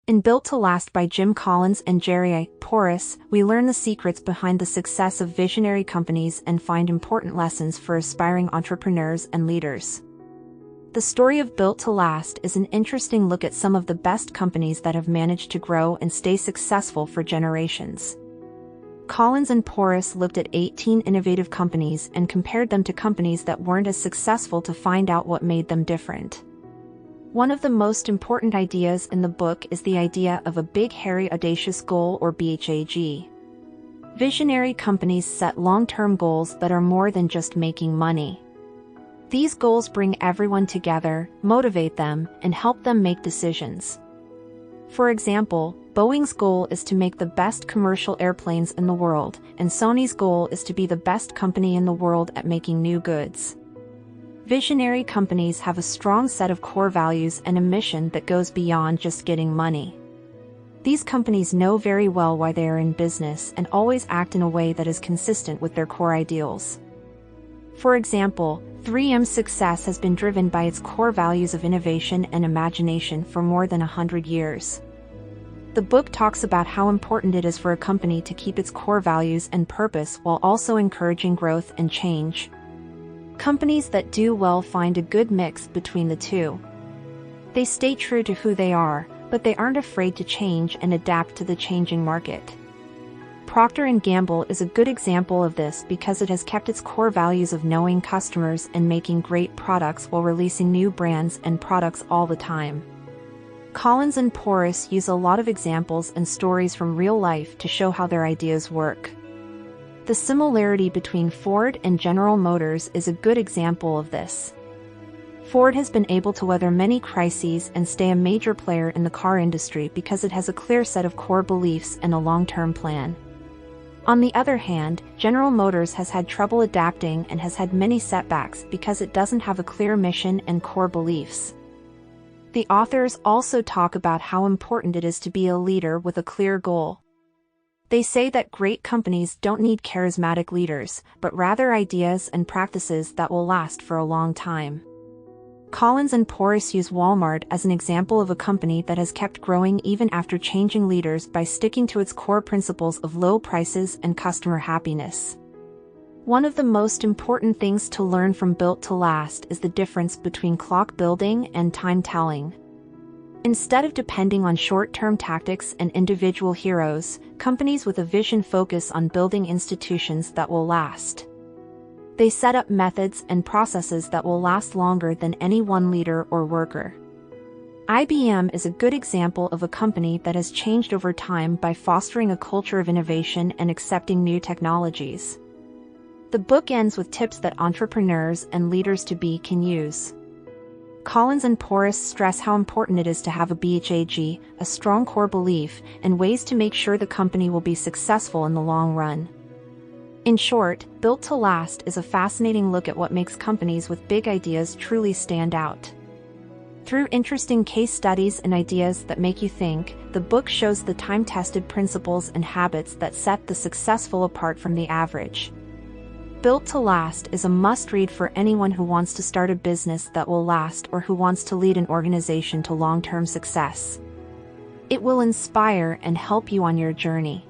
In Built to Last by Jim Collins and Jerry Porras, we learn the secrets behind the success of visionary companies and find important lessons for aspiring entrepreneurs and leaders. The story of Built to Last is an interesting look at some of the best companies that have managed to grow and stay successful for generations. Collins and Porras looked at 18 innovative companies and compared them to companies that weren't as successful to find out what made them different. One of the most important ideas in the book is the idea of a big, hairy, audacious goal, or BHAG. Visionary companies set long-term goals that are more than just making money. These goals bring everyone together, motivate them, and help them make decisions. For example, Boeing's goal is to make the best commercial airplanes in the world, and Sony's goal is to be the best company in the world at making new goods. Visionary companies have a strong set of core values and a mission that goes beyond just getting money. These companies know very well why they are in business and always act in a way that is consistent with their core ideals. For example, 3M's success has been driven by its core values of innovation and imagination for more than 100 years. The book talks about how important it is for a company to keep its core values and purpose while also encouraging growth and change. Companies that do well find a good mix between the two. They stay true to who they are, but they aren't afraid to change and adapt to the changing market. Procter & Gamble is a good example of this because it has kept its core values of knowing customers and making great products while releasing new brands and products all the time. Collins and Porras use a lot of examples and stories from real life to show how their ideas work. The similarity between Ford and General Motors is a good example of this. Ford has been able to weather many crises and stay a major player in the car industry because it has a clear set of core beliefs and a long-term plan. On the other hand, General Motors has had trouble adapting and has had many setbacks because it doesn't have a clear mission and core beliefs. The authors also talk about how important it is to be a leader with a clear goal. They say that great companies don't need charismatic leaders, but rather ideas and practices that will last for a long time. Collins and Porras use Walmart as an example of a company that has kept growing even after changing leaders by sticking to its core principles of low prices and customer happiness. One of the most important things to learn from Built to Last is the difference between clock building and time telling. Instead of depending on short-term tactics and individual heroes, companies with a vision focus on building institutions that will last. They set up methods and processes that will last longer than any one leader or worker. IBM is a good example of a company that has changed over time by fostering a culture of innovation and accepting new technologies. The book ends with tips that entrepreneurs and leaders to be can use. Collins and Porras stress how important it is to have a BHAG, a strong core belief, and ways to make sure the company will be successful in the long run. In short, Built to Last is a fascinating look at what makes companies with big ideas truly stand out. Through interesting case studies and ideas that make you think, the book shows the time-tested principles and habits that set the successful apart from the average. Built to Last is a must-read for anyone who wants to start a business that will last or who wants to lead an organization to long-term success. It will inspire and help you on your journey.